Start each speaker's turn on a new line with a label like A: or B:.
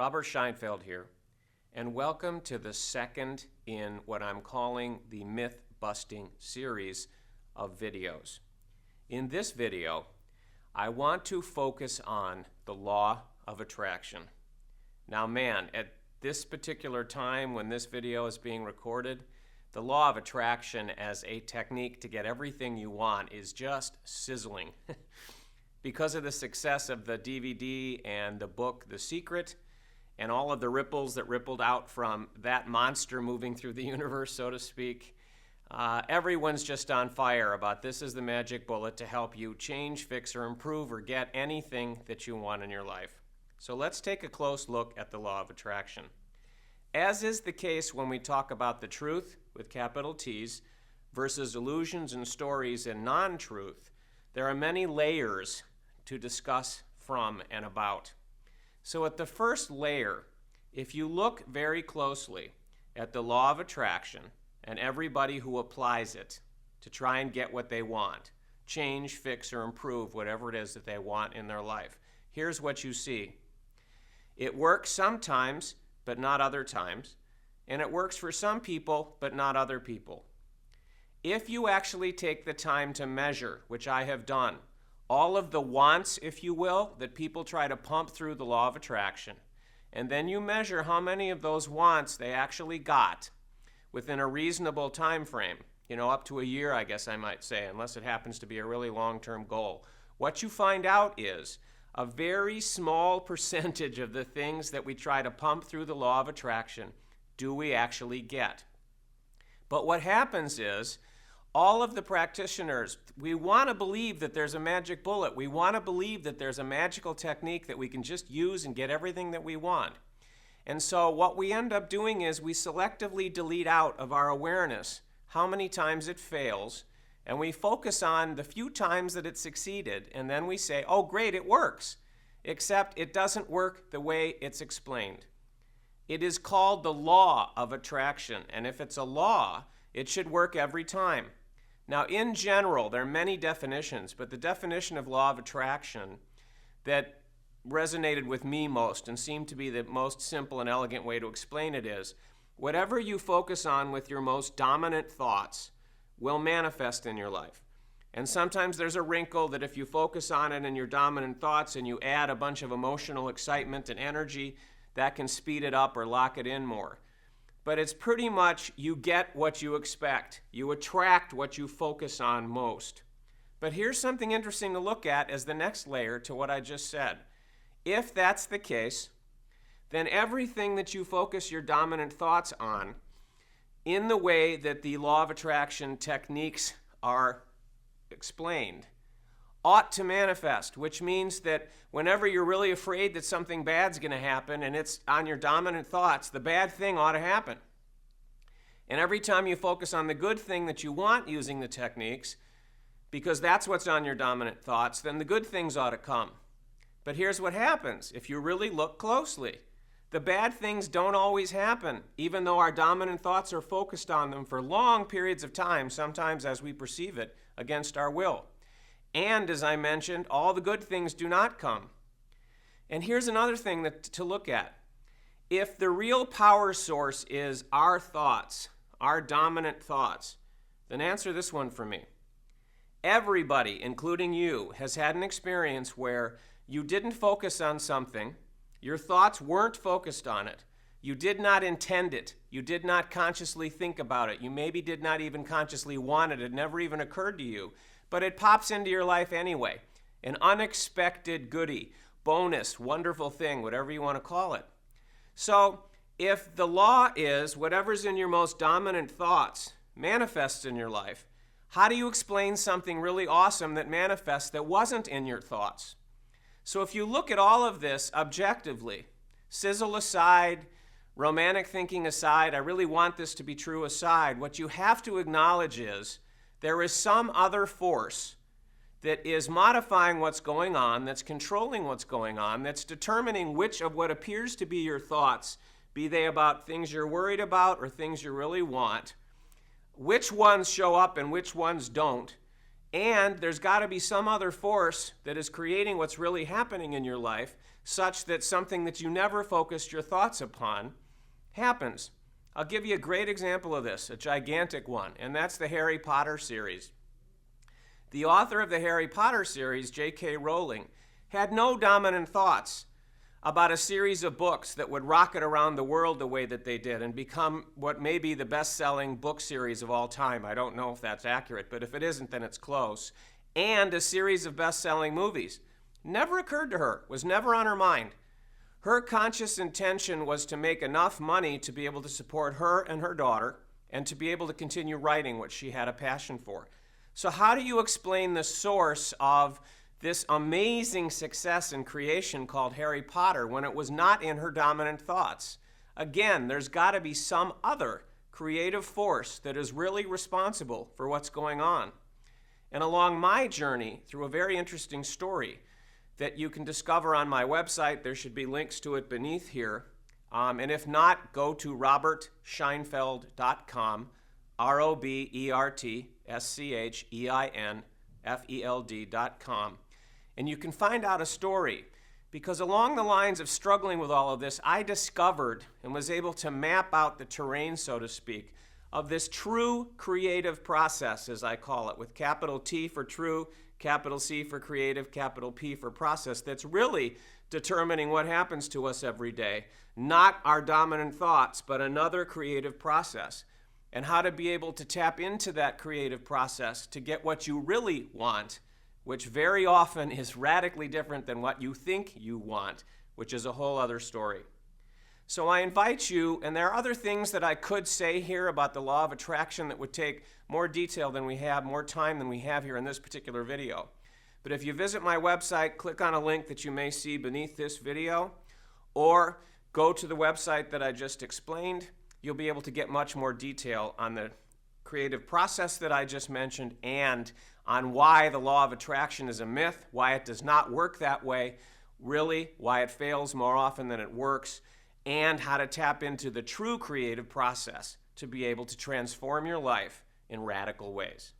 A: Robert Scheinfeld here, and welcome to the second in what I'm calling the myth-busting series of videos. In this video, I want to focus on the law of attraction. Now man, at this particular time when this video is being recorded, the law of attraction as a technique to get everything you want is just sizzling. Because of the success of the DVD and the book, The Secret, and all of the ripples that rippled out from that monster moving through the universe, so to speak, everyone's just on fire about this is the magic bullet to help you change, fix, or improve or get anything that you want in your life. So let's take a close look at the law of attraction. As is the case when we talk about the truth, with capital T's, versus illusions and stories and non-truth, there are many layers to discuss from and about. So at the first layer, if you look very closely at the law of attraction and everybody who applies it to try and get what they want, change, fix, or improve whatever it is that they want in their life, here's what you see. It works sometimes, but not other times, and it works for some people, but not other people. If you actually take the time to measure, which I have done, all of the wants, if you will, that people try to pump through the law of attraction, and then you measure how many of those wants they actually got within a reasonable time frame, up to a year, I guess I might say, unless it happens to be a really long-term goal. What you find out is a very small percentage of the things that we try to pump through the law of attraction do we actually get. But what happens is, all of the practitioners, we want to believe that there's a magic bullet. We want to believe that there's a magical technique that we can just use and get everything that we want. And so what we end up doing is we selectively delete out of our awareness how many times it fails, and we focus on the few times that it succeeded, and then we say, oh great, it works, except it doesn't work the way it's explained. It is called the law of attraction, and if it's a law, it should work every time. Now, in general, there are many definitions, but the definition of law of attraction that resonated with me most and seemed to be the most simple and elegant way to explain it is, whatever you focus on with your most dominant thoughts will manifest in your life. And sometimes there's a wrinkle that if you focus on it in your dominant thoughts and you add a bunch of emotional excitement and energy, that can speed it up or lock it in more. But it's pretty much you get what you expect. You attract what you focus on most. But here's something interesting to look at as the next layer to what I just said. If that's the case, then everything that you focus your dominant thoughts on, in the way that the law of attraction techniques are explained, ought to manifest, which means that whenever you're really afraid that something bad's going to happen and it's on your dominant thoughts, the bad thing ought to happen. And every time you focus on the good thing that you want using the techniques, because that's what's on your dominant thoughts, then the good things ought to come. But here's what happens if you really look closely. The bad things don't always happen, even though our dominant thoughts are focused on them for long periods of time, sometimes as we perceive it, against our will. And as I mentioned, all the good things do not come. And here's another thing to look at. If the real power source is our thoughts, our dominant thoughts, then answer this one for me. Everybody, including you, has had an experience where you didn't focus on something, your thoughts weren't focused on it, you did not intend it, you did not consciously think about it, you maybe did not even consciously want it, it never even occurred to you, but it pops into your life anyway. An unexpected goodie, bonus, wonderful thing, whatever you want to call it. So if the law is whatever's in your most dominant thoughts manifests in your life, how do you explain something really awesome that manifests that wasn't in your thoughts? So if you look at all of this objectively, sizzle aside, romantic thinking aside, I really want this to be true aside, what you have to acknowledge is there is some other force that is modifying what's going on, that's controlling what's going on, that's determining which of what appears to be your thoughts, be they about things you're worried about or things you really want, which ones show up and which ones don't, and there's got to be some other force that is creating what's really happening in your life such that something that you never focused your thoughts upon happens. I'll give you a great example of this, a gigantic one, and that's the Harry Potter series. The author of the Harry Potter series, J.K. Rowling, had no dominant thoughts about a series of books that would rocket around the world the way that they did and become what may be the best-selling book series of all time. I don't know if that's accurate, but if it isn't, then it's close. And a series of best-selling movies. Never occurred to her, was never on her mind. Her conscious intention was to make enough money to be able to support her and her daughter and to be able to continue writing what she had a passion for. So how do you explain the source of this amazing success in creation called Harry Potter when it was not in her dominant thoughts? Again, there's got to be some other creative force that is really responsible for what's going on. And along my journey through a very interesting story that you can discover on my website, there should be links to it beneath here. And if not, go to robertscheinfeld.com, robertscheinfeld.com. And you can find out a story, because along the lines of struggling with all of this, I discovered and was able to map out the terrain, so to speak, of this true creative process, as I call it, with capital T for true, capital C for creative, capital P for process, that's really determining what happens to us every day. Not our dominant thoughts, but another creative process. And how to be able to tap into that creative process to get what you really want, which very often is radically different than what you think you want, which is a whole other story. So I invite you, and there are other things that I could say here about the law of attraction that would take more detail than we have, more time than we have here in this particular video. But if you visit my website, click on a link that you may see beneath this video, or go to the website that I just explained, you'll be able to get much more detail on the creative process that I just mentioned and on why the law of attraction is a myth, why it does not work that way, really, why it fails more often than it works, and how to tap into the true creative process to be able to transform your life in radical ways.